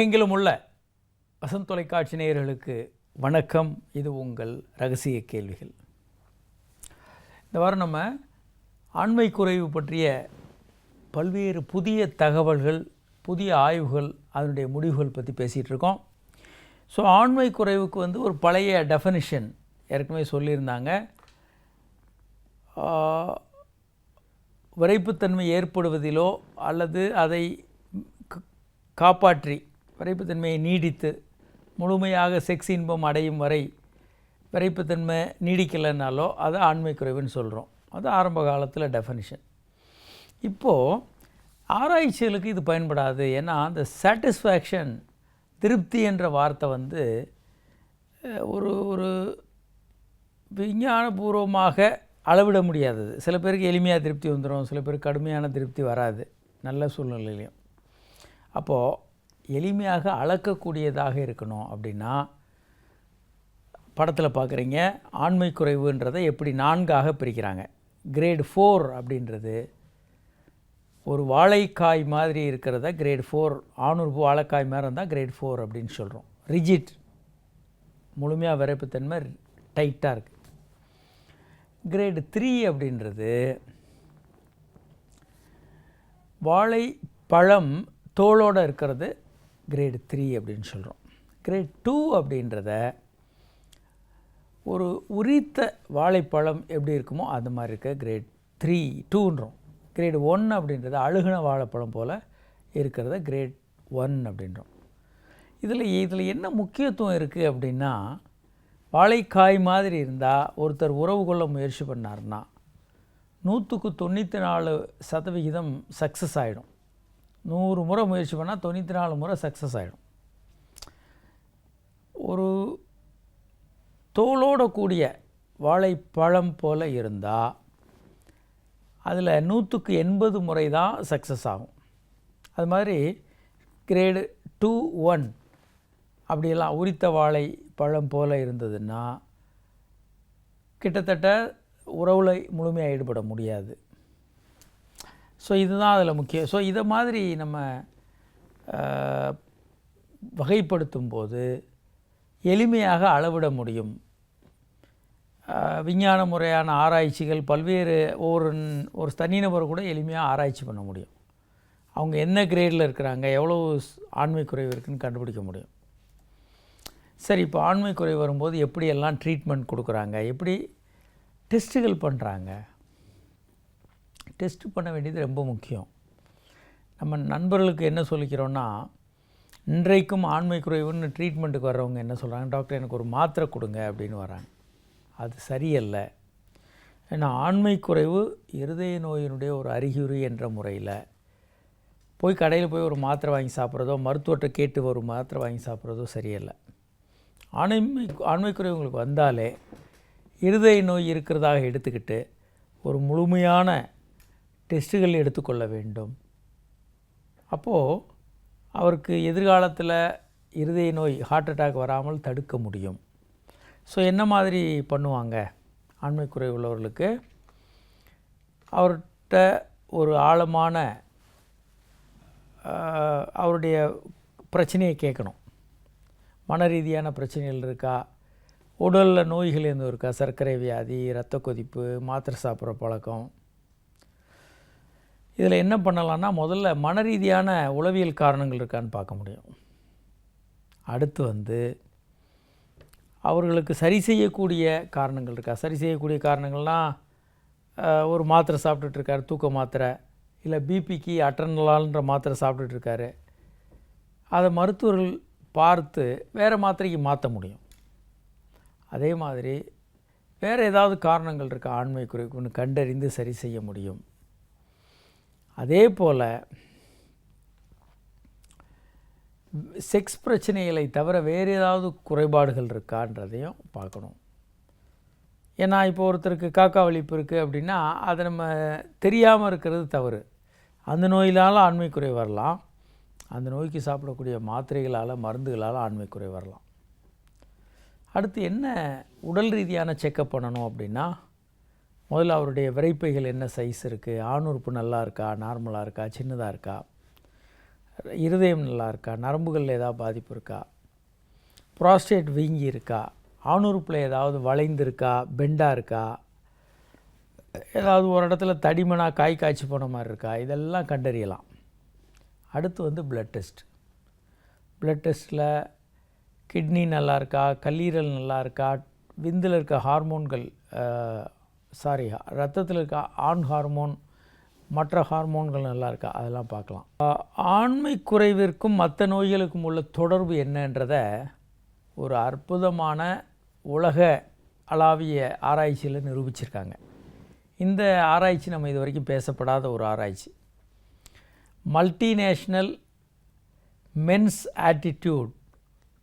உலகெங்கிலும் உள்ள வசந்த் தொலைக்காட்சி நேயர்களுக்கு வணக்கம். இது உங்கள் ரகசிய கேள்விகள். இந்த வாரம் நம்ம ஆண்மை குறைவு பற்றிய பல்வேறு புதிய தகவல்கள், புதிய ஆய்வுகள், அதனுடைய முடிவுகள் பற்றி பேசிகிட்டு இருக்கோம். ஸோ ஆண்மை குறைவுக்கு ஒரு பழைய டெஃபனிஷன் ஏற்கனவே சொல்லியிருந்தாங்க. விரைப்புத்தன்மை ஏற்படுவதிலோ அல்லது அதை காப்பாற்றி விரைப்புத்தன்மையை நீடித்து முழுமையாக செக்ஸ் இன்பம் அடையும் வரை விரைப்புத்தன்மை நீடிக்கலைன்னாலோ அது ஆண்மை குறைவுன்னு சொல்கிறோம். அது ஆரம்ப காலத்தில் டெஃபனிஷன். இப்போது ஆராய்ச்சிகளுக்கு இது பயன்படாது. ஏன்னா அந்த சாட்டிஸ்ஃபேக்ஷன், திருப்தி என்ற வார்த்தை ஒரு ஒரு விஞ்ஞானபூர்வமாக அளவிட முடியாதது. சில பேருக்கு எளிமையாக திருப்தி வந்துடும், சில பேருக்கு கடுமையான திருப்தி வராது நல்ல சூழ்நிலையிலையும். அப்போது எளிமையாக அளக்கக்கூடியதாக இருக்கணும் அப்படின்னா, படத்தில் பார்க்குறீங்க ஆண்மை குறைவுன்றதை எப்படி 4ஆக பிரிக்கிறாங்க. கிரேட் 4 அப்படின்றது ஒரு வாழைக்காய் மாதிரி இருக்கிறத கிரேட் 4, ஆணுறுப்பு வாழைக்காய் மாதிரி இருந்தால் கிரேட் 4 அப்படின்னு சொல்கிறோம். ரிஜிட், முழுமையாக விரைப்புத்தன்மை டைட்டாக இருக்குது. கிரேடு 3 அப்படின்றது வாழைப்பழம் தோலோடு இருக்கிறது கிரேடு 3 அப்படின்னு சொல்கிறோம். கிரேட் 2 அப்படின்றத ஒரு உரித்த வாழைப்பழம் எப்படி இருக்குமோ அது மாதிரி இருக்க கிரேட் 2ன்றோம். கிரேட் 1 அப்படின்றத அழுகின வாழைப்பழம் போல் இருக்கிறத கிரேட் 1 அப்படின்றோம். இதில் என்ன முக்கியத்துவம் இருக்குது அப்படின்னா, வாழைக்காய் மாதிரி இருந்தால் ஒருத்தர் உறவு கொள்ள முயற்சி பண்ணார்னா 100க்கு 94% சக்ஸஸ் ஆகிடும். 100 முறை முயற்சி பண்ணால் 94 முறை சக்ஸஸ் ஆகிடும். ஒரு தோலோடு கூடிய வாழைப்பழம் போல் இருந்தால் அதில் 100க்கு 80 முறை தான் சக்ஸஸ் ஆகும். அது மாதிரி கிரேடு 2, 1 அப்படியெல்லாம் உரித்த வாழைப்பழம் போல் இருந்ததுன்னா கிட்டத்தட்ட உறவில் முழுமையாக ஈடுபட முடியாது. ஸோ இதுதான் அதில் முக்கியம். ஸோ இதை மாதிரி நம்ம வகைப்படுத்தும் போது எளிமையாக அளவிட முடியும். விஞ்ஞான முறையான ஆராய்ச்சிகள் பல்வேறு ஒரு தனிநபர் கூட எளிமையாக ஆராய்ச்சி பண்ண முடியும். அவங்க என்ன கிரேடில் இருக்கிறாங்க, எவ்வளோ ஆண்மை குறைவு இருக்குதுன்னு கண்டுபிடிக்க முடியும். சரி, இப்போ ஆண்மை குறைவு வரும்போது எப்படியெல்லாம் ட்ரீட்மெண்ட் கொடுக்குறாங்க, எப்படி டெஸ்ட்டுகள் பண்ணுறாங்க. டெஸ்ட் பண்ண வேண்டியது ரொம்ப முக்கியம். நம்ம நண்பர்களுக்கு என்ன சொல்லிக்கிறோன்னா, இன்றைக்கும் ஆண்மை குறைவுன்னு ட்ரீட்மெண்ட்டுக்கு வர்றவங்க என்ன சொல்கிறாங்க, டாக்டர் எனக்கு ஒரு மாத்திரை கொடுங்க அப்படின்னு வராங்க. அது சரியல்ல. ஏன்னா ஆண்மை குறைவு இருதய நோயினுடைய ஒரு அறிகுறி என்ற முறையில் கடையில் போய் ஒரு மாத்திரை வாங்கி சாப்பிட்றதோ, மருத்துவர்கிட்ட கேட்டு ஒரு மாத்திரை வாங்கி சாப்பிட்றதோ சரியல்ல. ஆண்மை குறைவு உங்களுக்கு வந்தாலே இருதய நோய் இருக்கிறதாக எடுத்துக்கிட்டு ஒரு முழுமையான டெஸ்ட்டுகள் எடுத்துக்கொள்ள வேண்டும். அப்போது அவருக்கு எதிர்காலத்தில் இருதய நோய், ஹார்ட் அட்டாக் வராமல் தடுக்க முடியும். ஸோ என்ன மாதிரி பண்ணுவாங்க ஆண்மை குறைவு உள்ளவர்களுக்கு? அவர்கிட்ட ஒரு ஆழமான அவருடைய பிரச்சனையை கேட்கணும். மன ரீதியான பிரச்சனைகள் இருக்கா, உடலில் நோய்கள் எதுவும் இருக்கா, சர்க்கரை வியாதி, இரத்த கொதிப்பு, மாத்திரை சாப்பிட்ற பழக்கம். இதில் என்ன பண்ணலான்னா, முதல்ல மன ரீதியான உளவியல் காரணங்கள் இருக்கான்னு பார்க்க முடியும். அடுத்து அவர்களுக்கு சரி செய்யக்கூடிய காரணங்கள் இருக்கா. சரி செய்யக்கூடிய காரணங்கள்னால், ஒரு மாத்திரை சாப்பிட்டுட்ருக்காரு, தூக்க மாத்திரை, இல்லை பிபிக்கு அட்ரனலால்ன்ற மாத்திரை சாப்பிட்டுட்ருக்காரு. அதை மருத்துவர்கள் பார்த்து வேறு மாத்திரைக்கு மாற்ற முடியும். அதே மாதிரி வேறு ஏதாவது காரணங்கள் இருக்கா ஆண்மை குறைவுன்னு கண்டறிந்து சரி செய்ய முடியும். அதே போல் செக்ஸ் பிரச்சனைகளை தவிர வேறு ஏதாவது குறைபாடுகள் இருக்கான்றதையும் பார்க்கணும். ஏன்னா இப்போ ஒருத்தருக்கு காக்கா வலிப்பு இருக்குது அப்படின்னா அதை நம்ம தெரியாமல் இருக்கிறது தவறு. அந்த நோயினால் ஆண்மை குறைவு வரலாம். அந்த நோய்க்கு சாப்பிடக்கூடிய மாத்திரைகளால், மருந்துகளால் ஆண்மை குறைவு வரலாம். அடுத்து என்ன உடல் ரீதியான செக்கப் பண்ணணும் அப்படின்னா, முதல்ல அவருடைய விரைப்பைகள் என்ன சைஸ் இருக்குது, ஆணுறுப்பு நல்லா இருக்கா, நார்மலாக இருக்கா, சின்னதாக இருக்கா, இருதயம் நல்லா இருக்கா, நரம்புகளில் ஏதாவது பாதிப்பு இருக்கா, ப்ராஸ்டேட் வீங்கி இருக்கா, ஆணுறுப்பில் ஏதாவது வளைந்திருக்கா, பெண்டாக இருக்கா, ஏதாவது ஒரு இடத்துல தடிமனாக காய் காய்ச்சி போன மாதிரி இருக்கா, இதெல்லாம் கண்டறியலாம். அடுத்து வந்து பிளட் டெஸ்ட். பிளட் டெஸ்ட்டில் கிட்னி நல்லா இருக்கா, கல்லீரல் நல்லா இருக்கா, விந்தில் இருக்க ஹார்மோன்கள் ரத்தத்தில் இருக்க ஆண் ஹார்மோன் மற்ற ஹார்மோன்கள் நல்லா இருக்கா, அதெல்லாம் பார்க்கலாம். ஆண்மை குறைவிற்கும் மற்ற நோய்களுக்கும் உள்ள தொடர்பு என்னன்றதை ஒரு அற்புதமான உலக அளவிய ஆராய்ச்சியில் நிரூபிச்சிருக்காங்க. இந்த ஆராய்ச்சி நம்ம இது வரைக்கும் பேசப்படாத ஒரு ஆராய்ச்சி. Multinational men's attitude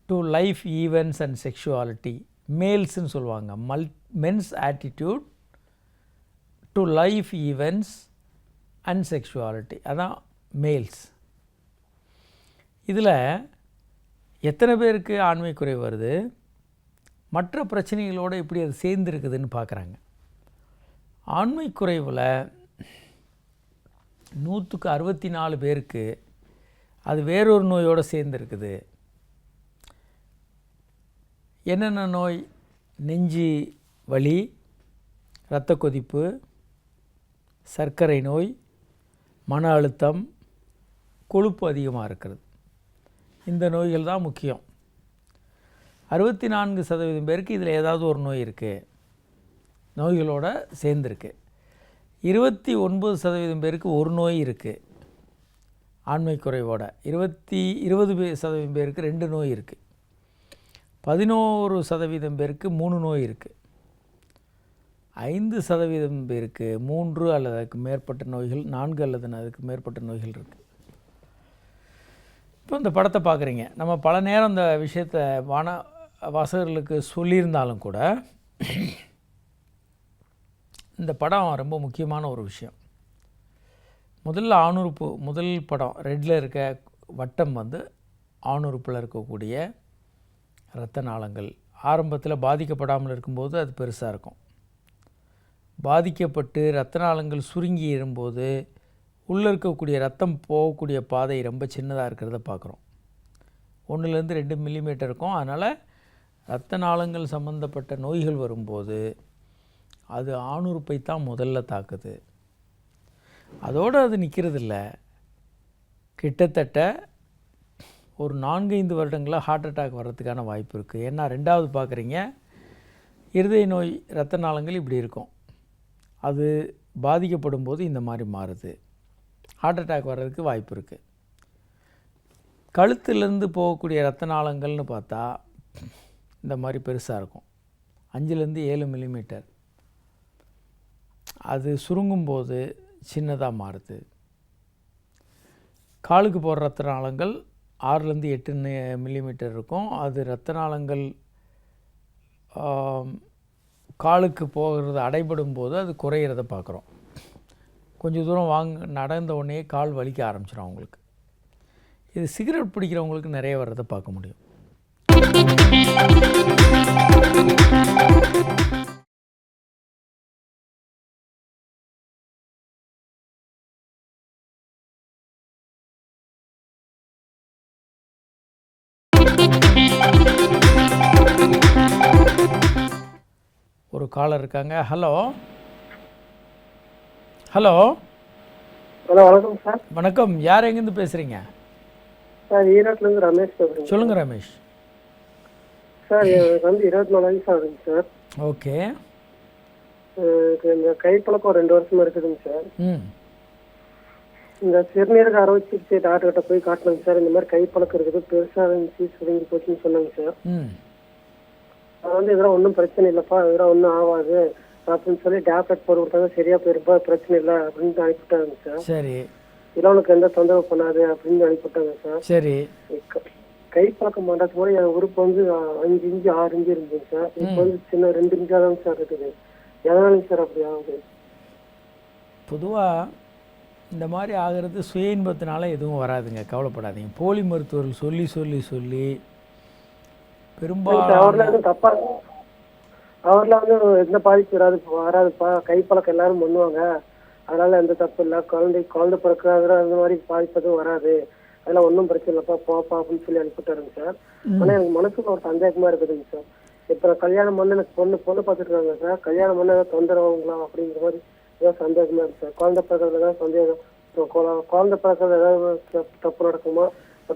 to life events and sexuality, மேல்ஸ்ன்னு சொல்லுவாங்க. Men's attitude to life events and sexuality, அதான் மேல்ஸ். இதில் எத்தனை பேருக்கு ஆண்மை குறைவு வருது, மற்ற பிரச்சனைகளோடு எப்படி அது சேர்ந்துருக்குதுன்னு பார்க்குறாங்க. ஆண்மை குறைவில் 164 பேருக்கு அது வேறொரு நோயோடு சேர்ந்துருக்குது. என்னென்ன நோய்? நெஞ்சு வலி, இரத்த கொதிப்பு, சர்க்கரை நோய், மன அழுத்தம், கொழுப்பு அதிகமாக இருக்கிறது. இந்த நோய்கள் தான் முக்கியம். 64% பேருக்கு இதில் ஏதாவது ஒரு நோய் இருக்குது, நோய்களோடு சேர்ந்துருக்கு. 29% பேருக்கு ஒரு நோய் இருக்குது ஆண்மை குறைவோட. 20% பேருக்கு 2 நோய் இருக்குது. 11% பேருக்கு 3 நோய் இருக்குது. 5% பேருக்கு 3 அல்லது அதுக்கு மேற்பட்ட நோய்கள், 4 அல்லது அதுக்கு மேற்பட்ட நோய்கள் இருக்குது. இப்போ இந்த படத்தை பார்க்குறீங்க. நம்ம பல நேரம் இந்த விஷயத்தை வாசகர்களுக்கு சொல்லியிருந்தாலும் கூட இந்த படம் ரொம்ப முக்கியமான ஒரு விஷயம். முதல்ல ஆணுறுப்பு, முதல் படம் ரெட்டில் இருக்க வட்டம் வந்து ஆணுறுப்பில் இருக்கக்கூடிய இரத்த நாளங்கள். ஆரம்பத்தில் பாதிக்கப்படாமல் இருக்கும்போது அது பெருசாக இருக்கும். பாதிக்கப்பட்டு இரத்த நாளங்கள் சுருங்கி ஏறும்போது உள்ளே இருக்கக்கூடிய ரத்தம் போகக்கூடிய பாதை ரொம்ப சின்னதாக இருக்கிறத பார்க்குறோம். 1லேருந்து 2 மில்லிமீட்டர் இருக்கும். அதனால் இரத்த நாளங்கள் சம்பந்தப்பட்ட நோய்கள் வரும்போது அது ஆணுறுப்பை தான் முதல்ல தாக்குது. அதோடு அது நிற்கிறதில்ல. கிட்டத்தட்ட ஒரு 4-5 வருடங்களாக ஹார்ட் அட்டாக் வர்றதுக்கான வாய்ப்பு இருக்குது. ஏன்னா 2வது பார்க்குறீங்க, இருதய நோய் இரத்த நாளங்கள் இப்படி இருக்கும், அது பாதிக்கப்படும் போது இந்த மாதிரி மாறுது, ஹார்ட் அட்டாக் வர்றதுக்கு வாய்ப்பு இருக்குது. கழுத்துலேருந்து போகக்கூடிய இரத்த நாளங்கள்னு பார்த்தா இந்த மாதிரி பெருசாக இருக்கும், 5லேருந்து 7 மில்லிமீட்டர். அது சுருங்கும்போது சின்னதாக மாறுது. காலுக்கு போகிற இரத்த நாளங்கள் 6லேருந்து 8 மில்லிமீட்டர் இருக்கும். அது இரத்த நாளங்கள் காலுக்கு போகிறது அடைபடும் போது அது குறையிறத பார்க்குறோம். கொஞ்சம் தூரம் நடந்த உடனே கால் வலிக்க ஆரம்பிச்சிடும் அவங்களுக்கு. இது சிகரெட் பிடிக்கிறவங்களுக்கு நிறைய வர்றதை பார்க்க முடியும். ஒரு காலர் இருக்காங்க. ஹலோ ஹலோ ஹலோ, வணக்கம் சார். வணக்கம். யார் எங்கேருந்து பேசுகிறீங்க? சார், ஈரோட்லேருந்து ரமேஷ் பேசுகிறேன். சொல்லுங்கள் ரமேஷ். சார், எனக்கு வந்து 24 வயசு ஆகுதுங்க சார். ஓகே. இந்த கைப்பழக்கம் 2 வருஷமா இருக்குதுங்க சார். ம். இந்த சிறுநீரக அறுவை சிகிச்சை டாக்டர்கிட்ட போய் காட்டினாங்க சார். இந்த மாதிரி கைப்பழக்கம் இருக்குது, பெருசாக இருந்துச்சு, சுருங்கி போச்சுன்னு சொன்னாங்க சார். ம். அது வந்து இதெல்லாம் ஒன்றும் பிரச்சனை இல்லைப்பா, இதெல்லாம் ஒன்றும் ஆகாது அப்படின்னு சொல்லி டேப்லெட் போட்டு கொடுத்தாங்க. சரியா போயிருப்பா, பிரச்சனை இல்லை அப்படின்னு அனுப்பிவிட்டாங்க சார். சரி. இதெல்லாம் உனக்கு எந்த தொந்தரவு பண்ணாது அப்படின்னு அனுப்பிவிட்டாங்க சார். சரி. கைப்பழக்கம் பண்ணுறதுக்கு கூட என் உறுப்பு வந்து 5 இன்ச்சு 6 இன்ச்சு இருந்துச்சு சார். இப்போ வந்து சின்ன 2 இன்ச்சாக தான் சார் இருக்குது. எதனாலும் சார் அப்படி ஆகுது? பொதுவாக இந்த மாதிரி ஆகிறது சுய இன்பத்தினால எதுவும் வராதுங்க, கவலைப்படாதீங்க. போலி மருத்துவர்கள் சொல்லி சொல்லி சொல்லி பெரும்பாலும் அவர்ல வந்து எந்த பாதிப்பு வராதுப்பா, கைப்பழக்கம் எல்லாரும் பண்ணுவாங்க, அதனால எந்த தப்பு இல்லை, குழந்தை பிறக்காத அந்த மாதிரி பாதிப்பு எதுவும் வராது அதெல்லாம் ஒன்றும் பிரச்சனை இல்லைப்பா, போப்பா அப்படின்னு சொல்லி அனுப்பிட்டாருங்க சார். ஆனால் எனக்கு மனசுக்கு ஒரு சந்தேகமா இருக்குதுங்க சார். இப்போ நான் கல்யாணம் பண்ண எனக்கு பொண்ணு பார்த்துருக்காங்க சார். கல்யாணம் பண்ண ஏதாவது தொந்தரவுங்களா அப்படிங்கிற மாதிரி ஏதாவது சந்தேகமா இருக்கு சார். குழந்தை பிறகு ஏதாவது சந்தேகம், குழந்தை பிறகு ஏதாவது தப்பு நடக்குமா,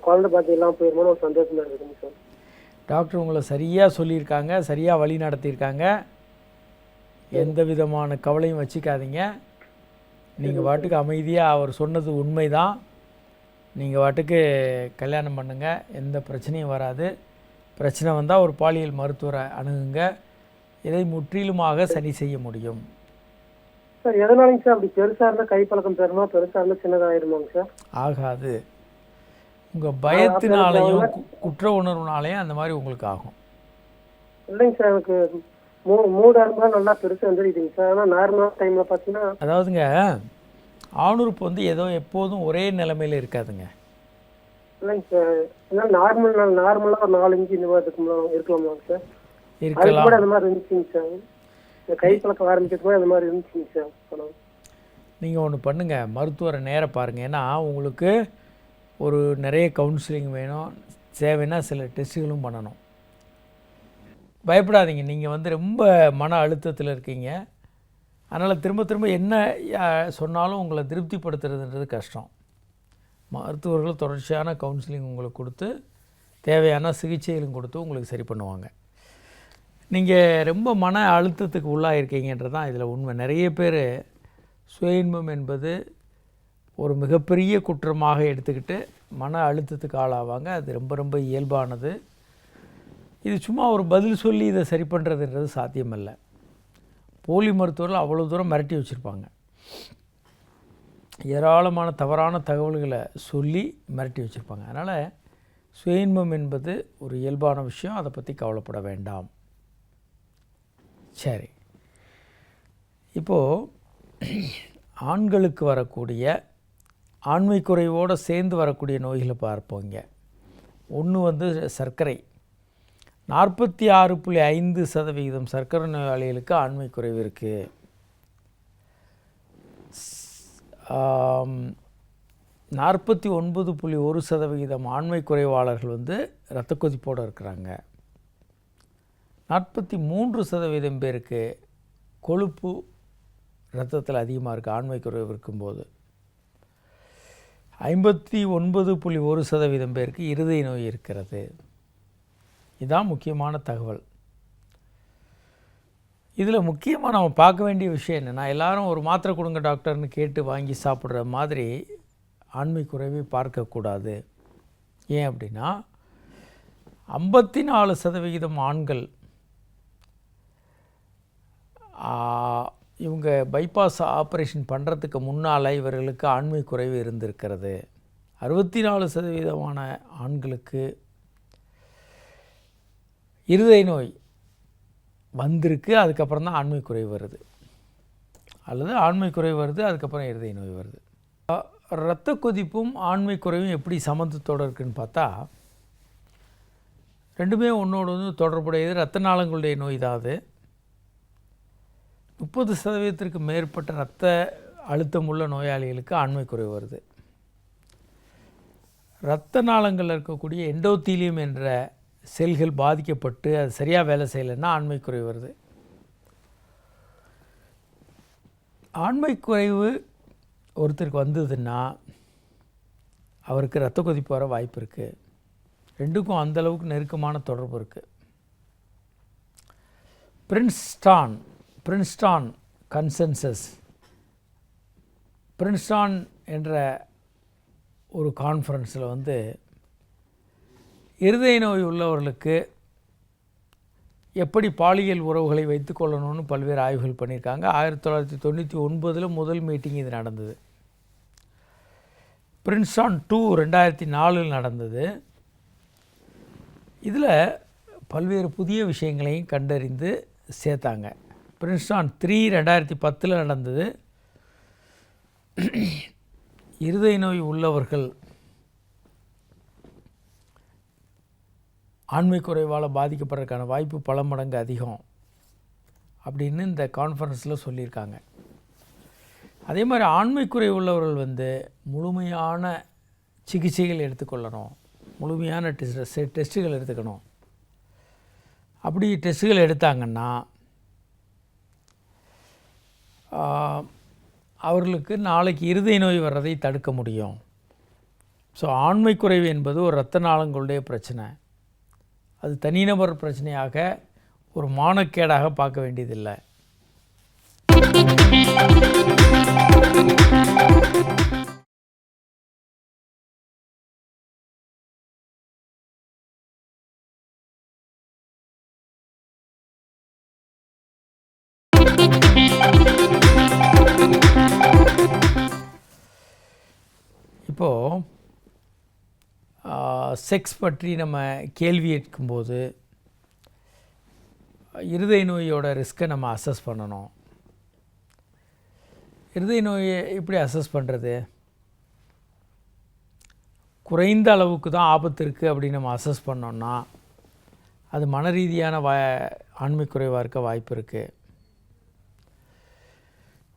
குழந்தை பார்த்து எல்லாம் போயிருமோன்னு ஒரு சந்தேகமா இருக்குதுங்க சார். டாக்டர் உங்களை சரியாக சொல்லியிருக்காங்க, சரியாக வழி நடத்தியிருக்காங்க. எந்த விதமான கவலையும் வச்சுக்காதீங்க. நீங்கள் வாட்டுக்கு அமைதியாக, அவர் சொன்னது உண்மை தான், நீங்கள் வாட்டுக்கு கல்யாணம் பண்ணுங்கள், எந்த பிரச்சனையும் வராது. பிரச்சனை வந்தால் ஒரு பாலியல் மருத்துவரை அணுகுங்க. இதை முற்றிலுமாக சரி செய்ய முடியும். சார் எதனாலங்க சார் அப்படி பெருசாக இருந்தால் கைப்பழக்கம் பெறணும், பெருசாக இருந்தால் சின்னதாகிடுமாங்க சார்? ஆகாது. உங்கள் பயத்தினாலையும் குற்ற உணர்வுனாலையும் அந்த மாதிரி உங்களுக்கு ஆகும். இல்லைங்க சார், எனக்கு மூடாக இருந்தால் நல்லா பெருசாக வந்துடுதுங்க சார். ஆனால் நார்மலான டைமில் பார்த்தீங்கன்னா, அதாவதுங்க ஆணுறுப்பு வந்து ஏதோ எப்போதும் ஒரே நிலைமையில் இருக்காதுங்க. இல்லைங்க சார், ஏன்னா நார்மலாக ஒரு 4 இன்ச்சு இந்த மாதிரி இருக்கலாமாங்க சார்? அதுக்கு இருக்கலாம். கூட அந்த மாதிரி இருந்துச்சுங்க சார். இந்த கை பழக்கம் ஆரம்பிக்கிறது கூட அந்த மாதிரி இருந்துச்சுங்க சார். பணம் நீங்கள் ஒன்று பண்ணுங்கள், மருத்துவரை நேர பாருங்கள். ஏன்னா உங்களுக்கு ஒரு நிறைய கவுன்சிலிங் வேணும், தேவைன்னா சில டெஸ்ட்டுகளும் பண்ணணும். பயப்படாதீங்க. நீங்கள் வந்து ரொம்ப மன அழுத்தத்தில் இருக்கீங்க. அதனால் திரும்ப திரும்ப என்ன சொன்னாலும் உங்களை திருப்திப்படுத்துறதுன்றது கஷ்டம். மருத்துவர்கள் தொடர்ச்சியான கவுன்சிலிங் உங்களுக்கு கொடுத்து தேவையான சிகிச்சைகளும் கொடுத்து உங்களுக்கு சரி பண்ணுவாங்க. நீங்கள் ரொம்ப மன அழுத்தத்துக்கு உள்ளாயிருக்கீங்கன்றது தான் இதில் உண்மை. நிறைய பேர் சுய இன்பம் என்பது ஒரு மிகப்பெரிய குற்றமாக எடுத்துக்கிட்டு மன அழுத்தத்துக்கு ஆளாவாங்க. அது ரொம்ப ரொம்ப இயல்பானது. இது சும்மா ஒரு பதில் சொல்லி இதை சரி பண்ணுறதுன்றது சாத்தியமல்ல. போலி மருத்துவர்கள் அவ்வளோ தூரம் மிரட்டி வச்சுருப்பாங்க. ஏராளமான தவறான தகவல்களை சொல்லி மிரட்டி வச்சுருப்பாங்க. அதனால் சுய இன்பம் என்பது ஒரு இயல்பான விஷயம், அதை பற்றி கவலைப்பட வேண்டாம். சரி, இப்போது ஆண்களுக்கு வரக்கூடிய ஆண்மை குறைவோடு சேர்ந்து வரக்கூடிய நோய்களை பார்ப்போங்க. ஒன்று வந்து சர்க்கரை. 46.5% சர்க்கரை நோயாளிகளுக்கு ஆண்மை குறைவு இருக்குது. 49.1% ஆண்மை குறைவாளர்கள் வந்து இரத்த கொதிப்போடு இருக்கிறாங்க. 43% பேருக்கு கொழுப்பு இரத்தத்தில் அதிகமாக இருக்குது ஆண்மை குறைவு இருக்கும்போது. 59.1% பேருக்கு இருதய நோய் இருக்கிறது. இதுதான் முக்கியமான தகவல். இதில் முக்கியமாக நம்ம பார்க்க வேண்டிய விஷயம் என்னென்னா, எல்லாரும் ஒரு மாத்திரை கொடுங்க டாக்டர்னு கேட்டு வாங்கி சாப்பிட்ற மாதிரி ஆண்மை குறைவை பார்க்கக்கூடாது. ஏன் அப்படின்னா 54% ஆண்கள் இவங்க பைபாஸ் ஆப்ரேஷன் பண்ணுறதுக்கு முன்னால் இவர்களுக்கு ஆண்மை குறைவு இருந்திருக்கிறது. 64% ஆண்களுக்கு இருதய நோய் வந்திருக்கு, அதுக்கப்புறம் தான் ஆண்மை குறைவு வருது. அல்லது ஆண்மை குறைவு வருது, அதுக்கப்புறம் இருதய நோய் வருது. இரத்த கொதிப்பும் ஆண்மை குறைவும் எப்படி சம்மந்தத்தோடு இருக்குதுன்னு பார்த்தா, ரெண்டுமே ஒன்றோடு வந்து தொடர்புடையது. இரத்த நாளங்களுடைய நோய் தான் அது. 30% மேற்பட்ட இரத்த அழுத்தம் உள்ள நோயாளிகளுக்கு ஆண்மை குறைவு வருது. இரத்த நாளங்களில் இருக்கக்கூடிய எண்டோத்தீலியம் என்ற செல்கள் பாதிக்கப்பட்டு அது சரியாக வேலை செய்யலைன்னா ஆண்மை குறைவு வருது. ஆண்மை குறைவு ஒருத்தருக்கு வந்ததுன்னா அவருக்கு இரத்த கொதிப்பு வர வாய்ப்பு இருக்குது. ரெண்டுக்கும் அந்தளவுக்கு நெருக்கமான தொடர்பு இருக்குது. பிரின்ஸ்டான் கன்சென்சஸ், பிரின்ஸ்டான் என்ற ஒரு கான்ஃபரன்ஸில் வந்து இருதய நோய் உள்ளவர்களுக்கு எப்படி பாலியல் உறவுகளை வைத்து கொள்ளணும்னு பல்வேறு ஆய்வுகள் பண்ணியிருக்காங்க. 1999 முதல் மீட்டிங் இது நடந்தது. பிரின்ஸ்டான் 2 2004 நடந்தது. இதில் பல்வேறு புதிய விஷயங்களையும் கண்டறிந்து சேர்த்தாங்க. பிரின்ஸ்டான் 3 2010 நடந்தது. இருதய நோய் உள்ளவர்கள் ஆண்மை குறைவால் பாதிக்கப்படுறதுக்கான வாய்ப்பு பல மடங்கு அதிகம் அப்படின்னு இந்த கான்ஃபரன்ஸில் சொல்லியிருக்காங்க. அதே மாதிரி ஆண்மை குறைவு உள்ளவர்கள் வந்து முழுமையான சிகிச்சைகள் எடுத்துக்கொள்ளணும், முழுமையான டெஸ்ட்டுகள் எடுத்துக்கணும். அப்படி டெஸ்ட்டுகள் எடுத்தாங்கன்னா அவர்களுக்கு நாளைக்கு இருதய நோய் வர்றதை தடுக்க முடியும். ஸோ ஆண்மை குறைவு என்பது ஒரு இரத்த நாளங்களுடைய பிரச்சனை. அது தனிநபர் பிரச்சனையாக ஒரு மானக்கேடாக பார்க்க வேண்டியதில்லை. இப்போது செக்ஸ் பற்றி நம்ம கேள்வி கேட்கும்போது இருதய நோயோட ரிஸ்க்கை நம்ம அசஸ் பண்ணணும். இருதய நோயை எப்படி அசஸ் பண்ணுறது? குறைந்த அளவுக்கு தான் ஆபத்து இருக்குது அப்படின்னு நம்ம அசஸ் பண்ணோன்னா அது மன ரீதியான ஆண்மை குறைவாக இருக்க வாய்ப்பு இருக்குது.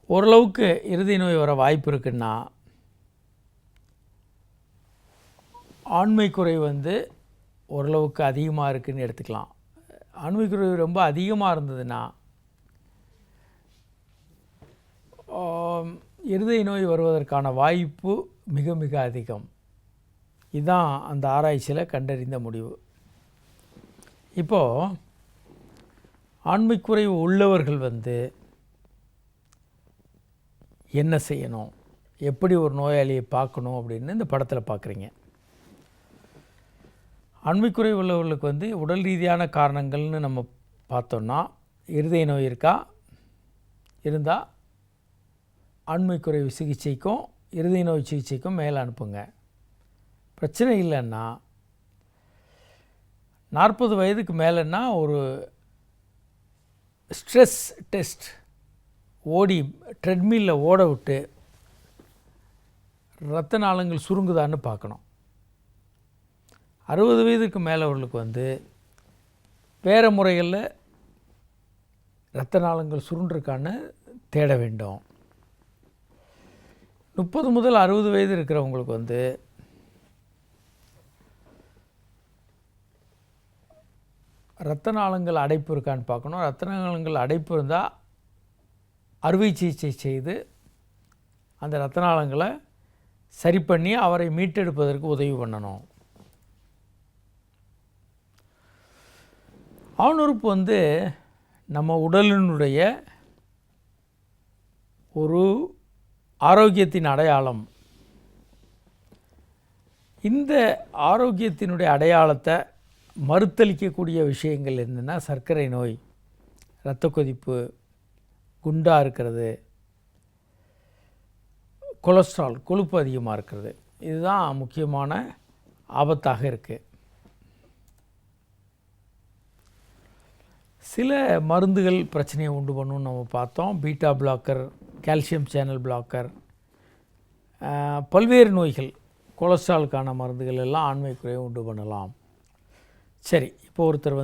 ஓரளவுக்கு இருதய நோய் வர வாய்ப்பு இருக்குன்னா ஆண்மை குறைவு ஓரளவுக்கு அதிகமாக இருக்குதுன்னு எடுத்துக்கலாம். ஆண்மை குறைவு ரொம்ப அதிகமாக இருந்ததுன்னா இருதய நோய் வருவதற்கான வாய்ப்பு மிக மிக அதிகம். இதுதான் அந்த ஆராய்ச்சியில் கண்டறிந்த முடிவு. இப்போது ஆண்மை குறைவு உள்ளவர்கள் என்ன செய்யணும், எப்படி ஒரு நோயாளியை பார்க்கணும் அப்படின்னு இந்த படத்தில் பார்க்குறீங்க. ஆண்மை குறைவு உள்ளவர்களுக்கு உடல் ரீதியான காரணங்கள்னு நம்ம பார்த்தோன்னா இருதய நோய் இருந்தால் ஆண்மை குறைவு சிகிச்சைக்கும் இருதய நோய் சிகிச்சைக்கும் மேலே அனுப்புங்க. பிரச்சனை இல்லைன்னா 40 வயதுக்கு மேலேன்னா ஒரு ஸ்ட்ரெஸ் டெஸ்ட் ட்ரெட்மில்லில் ஓட விட்டு இரத்த நாளங்கள் சுருங்குதான்னு பார்க்கணும். 60 வயதுக்கு மேலவர்களுக்கு வேறு முறைகளில் இரத்த நாளங்கள் சுருண்டிருக்கான்னு தேட வேண்டும். 30 முதல் 60 வயது இருக்கிறவங்களுக்கு இரத்த நாளங்கள் அடைப்பு இருக்கான்னு பார்க்கணும். இரத்த நாளங்கள் அடைப்பு இருந்தால் அறுவை சிகிச்சை செய்து அந்த இரத்த நாளங்களை சரி பண்ணி அவரை மீட்டெடுப்பதற்கு உதவி பண்ணணும். ஆணுறுப்பு நம்ம உடலினுடைய ஒரு ஆரோக்கியத்தின் அடையாளம். இந்த ஆரோக்கியத்தினுடைய அடையாளத்தை மறுத்தளிக்கக்கூடிய விஷயங்கள் என்னென்னா சர்க்கரை நோய், இரத்த கொதிப்பு, குண்டாக இருக்கிறது, கொலஸ்ட்ரால் கொழுப்பு அதிகமாக இருக்கிறது. இதுதான் முக்கியமான ஆபத்தாக இருக்குது. சில மருந்துகள் பிரச்சனையை உண்டு பண்ணணும்னு நம்ம பார்த்தோம். Beta blogger, calcium channel blogger, பல்வேறு நோய்கள், கொலஸ்ட்ராலுக்கான மருந்துகள் எல்லாம் ஆண்மை குறைவை உண்டு பண்ணலாம். சரி, இப்போ ஒருத்தர்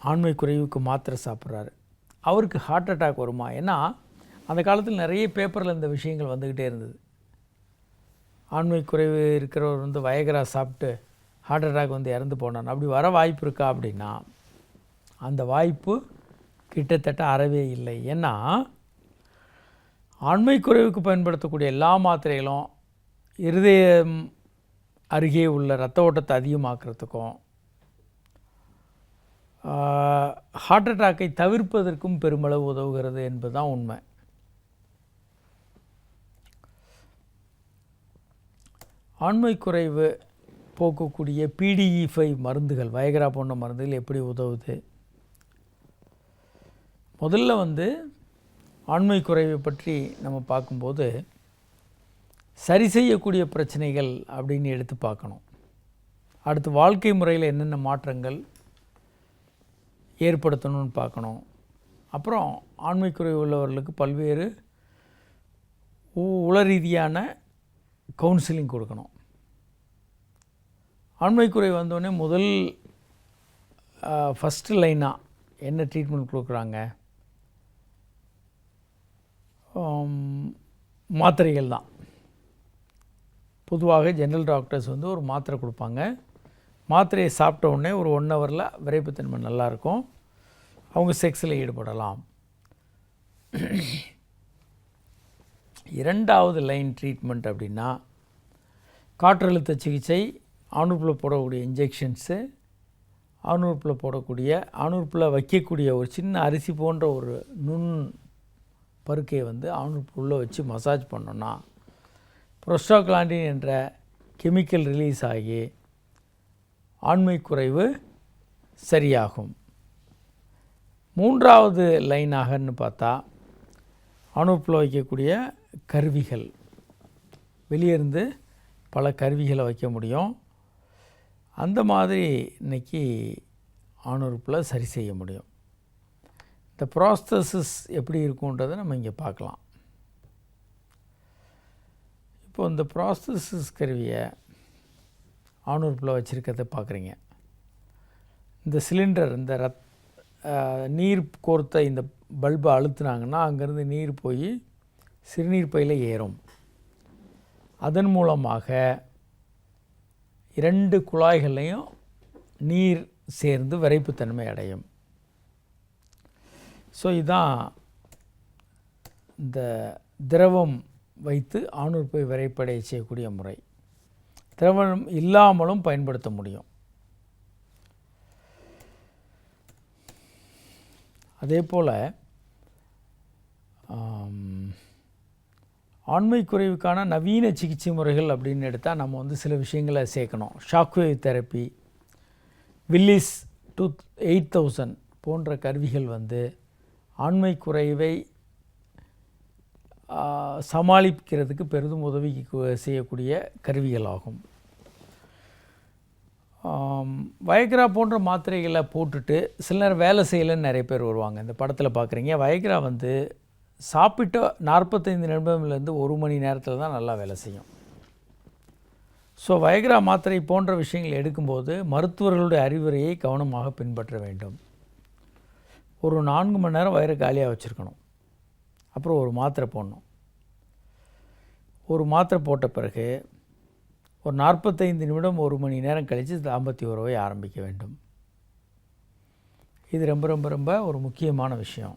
ஆண்மை குறைவுக்கு மாத்திரை சாப்பிட்றாரு, அவருக்கு ஹார்ட் அட்டாக் வருமா? ஏன்னா அந்த காலத்தில் நிறைய பேப்பரில் இந்த விஷயங்கள் வந்துக்கிட்டே இருந்தது. ஆண்மை குறைவு இருக்கிறவர் வயகரா சாப்பிட்டு ஹார்ட் அட்டாக் இறந்து போனான். அப்படி வர வாய்ப்பு இருக்கா அப்படின்னா அந்த வாய்ப்பு கிட்டத்தட்ட அறவே இல்லை. ஏன்னா ஆண்மை குறைவுக்கு பயன்படுத்தக்கூடிய எல்லா மாத்திரைகளும் இருதயம் அருகே உள்ள இரத்த ஓட்டத்தை அதிகமாக்குறதுக்கும் ஹார்ட் அட்டாக்கை தவிர்ப்பதற்கும் பெருமளவு உதவுகிறது என்பதுதான் உண்மை. ஆண்மை குறைவு போக்கக்கூடிய PDE5 மருந்துகள், வயகரா போன்ற மருந்துகள் எப்படி உதவுது? முதல்ல ஆண்மை குறைவை பற்றி நம்ம பார்க்கும்போது சரி செய்யக்கூடிய பிரச்சனைகள் அப்படின்னு எடுத்து பார்க்கணும். அடுத்து வாழ்க்கை முறையில் என்னென்ன மாற்றங்கள் ஏற்படுத்தணும்னு பார்க்கணும். அப்புறம் ஆண்மை குறைவு உள்ளவர்களுக்கு பல்வேறு உள ரீதியான கவுன்சிலிங் கொடுக்கணும். ஆண்மை குறைவு வந்தோடனே முதல் ஃபஸ்ட்டு லைனாக என்ன ட்ரீட்மெண்ட் கொடுக்குறாங்க? மாத்திரைகள் தான். பொதுவாக ஜெனரல் டாக்டர்ஸ் வந்து ஒரு மாத்திரை கொடுப்பாங்க. மாத்திரையை சாப்பிட்ட உடனே ஒரு 1 ஹவரில் விரைப்புத்தன்மை நல்லாயிருக்கும். அவங்க செக்ஸில் ஈடுபடலாம். 2வது லைன் ட்ரீட்மெண்ட் அப்படின்னா காற்றழுத்த சிகிச்சை, ஆணுறுப்பில் போடக்கூடிய இன்ஜெக்ஷன்ஸு, ஆணுறுப்பில் போடக்கூடிய ஆணுறுப்பில் வைக்கக்கூடிய ஒரு சின்ன அரிசி போன்ற ஒரு நுண் பருக்கையை வந்து ஆணுறுப்பு உள்ளே வச்சு மசாஜ் பண்ணோன்னா ப்ரோஸ்டாக்லாண்டின் என்ற கெமிக்கல் ரிலீஸ் ஆகி ஆண்மை குறைவு சரியாகும். 3வது லைனாகன்னு பார்த்தா ஆணுறுப்பில் வைக்கக்கூடிய கருவிகள், வெளியிருந்து பல கருவிகளை வைக்க முடியும். அந்த மாதிரி இன்றைக்கி ஆணுறுப்பில் சரி செய்ய முடியும். இந்த ப்ராஸ்தசிஸ் எப்படி இருக்குன்றதை நம்ம இங்கே பார்க்கலாம். இப்போது இந்த ப்ராஸ்தசிஸ் கருவியை ஆணுறுப்பில் வச்சுருக்கிறத பார்க்குறீங்க. இந்த சிலிண்டர், இந்த நீர் கோர்த்த இந்த பல்பை அழுத்தினாங்கன்னா அங்கேருந்து நீர் போய் சிறுநீர் பையில் ஏறும். அதன் மூலமாக 2 குழாய்களையும் நீர் சேர்ந்து விரைப்புத்தன்மை அடையும். ஸோ இதுதான் இந்த திரவம் வைத்து ஆணுறுப்பை விரைப்படைய செய்யக்கூடிய முறை. திரவம் இல்லாமலும் பயன்படுத்த முடியும். அதே போல் ஆண்மை குறைவுக்கான நவீன சிகிச்சை முறைகள் அப்படின்னு எடுத்தால் நம்ம வந்து சில விஷயங்களை சேர்க்கணும். ஷாக்வேவ் தெரப்பி, வில்லிஸ் 8000 போன்ற கருவிகள் வந்து ஆண்மை குறைவை சமாளிக்கிறதுக்கு பெரிதும் உதவி செய்யக்கூடிய கருவிகளாகும். வயக்ரா போன்ற மாத்திரைகளை போட்டுட்டு சில நேரம் வேலை செய்யலைன்னு நிறைய பேர் வருவாங்க. இந்த படத்தில் பார்க்குறீங்க. வயக்ரா வந்து சாப்பிட்ட 45 நிமிடம்லேருந்து 1 மணி நேரத்தில் தான் நல்லா வேலை செய்யும். ஸோ வயக்ரா மாத்திரை போன்ற விஷயங்கள் எடுக்கும்போது மருத்துவர்களுடைய அறிவுரையை கவனமாக பின்பற்ற வேண்டும். ஒரு 4 மணி நேரம் வயிறை காலியாக வச்சுருக்கணும். அப்புறம் ஒரு மாத்திரை போடணும். ஒரு மாத்திரை போட்ட பிறகு ஒரு 45 நிமிடம் 1 மணி நேரம் கழித்து தாம்பத்திய உறவை ஆரம்பிக்க வேண்டும். இது ரொம்ப ரொம்ப ரொம்ப ஒரு முக்கியமான விஷயம்.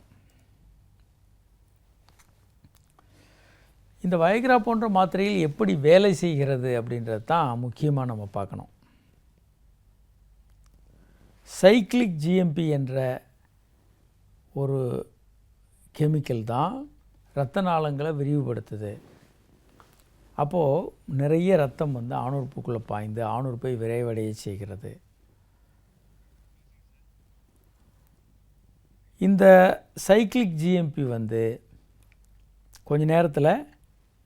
இந்த வயக்ரா போன்ற மாத்திரைகள் எப்படி வேலை செய்கிறது அப்படின்றது தான் முக்கியமாக நம்ம பார்க்கணும். சைக்ளிக் ஜிஎம்பி என்ற ஒரு கெமிக்கல் தான் இரத்த நாளங்களை விரிவுபடுத்துது. அப்போது நிறைய ரத்தம் வந்து ஆணுறுப்புக்குள்ளே பாய்ந்து ஆணுறுப்பை விரைவடைய செய்கிறது. இந்த சைக்ளிக் ஜிஎம்பி வந்து கொஞ்ச நேரத்தில்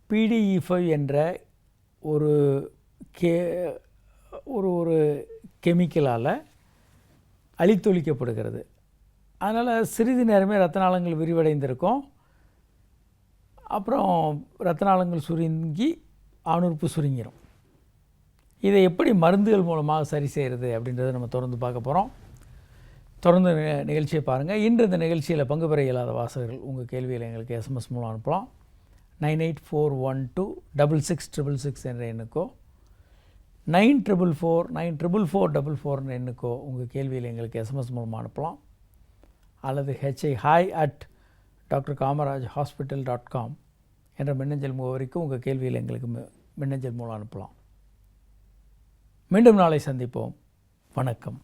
PDE5 என்ற ஒரு ஒரு கெமிக்கலால் அழித்தொழிக்கப்படுகிறது. அதனால் சிறிது நேரமே இரத்த நாளங்கள் விரிவடைந்திருக்கும். அப்புறம் இரத்த நாளங்கள் சுருங்கி ஆணுறுப்பு சுருங்கிடும். இதை எப்படி மருந்துகள் மூலமாக சரி செய்கிறது அப்படின்றத நம்ம தொடர்ந்து பார்க்க போகிறோம். தொடர்ந்து நிகழ்ச்சியை பாருங்கள். இன்று இந்த நிகழ்ச்சியில் பங்கு பெற இயலாத வாசகர்கள் உங்கள் கேள்வியில் எங்களுக்கு SMS மூலம் அனுப்பலாம். 9841266666 என்ற எண்ணுக்கோ 9444944444 எண்ணுக்கோ உங்கள் கேள்வியில் எங்களுக்கு SMS மூலமாக அனுப்பலாம். அல்லது hi@drkamarajhospital.com என்ற மின்னஞ்சல் முகவரிக்கு உங்கள் கேள்வியில் எங்களுக்கு மின்னஞ்சல் மூலம் அனுப்பலாம். மீண்டும் நாளை சந்திப்போம். வணக்கம்.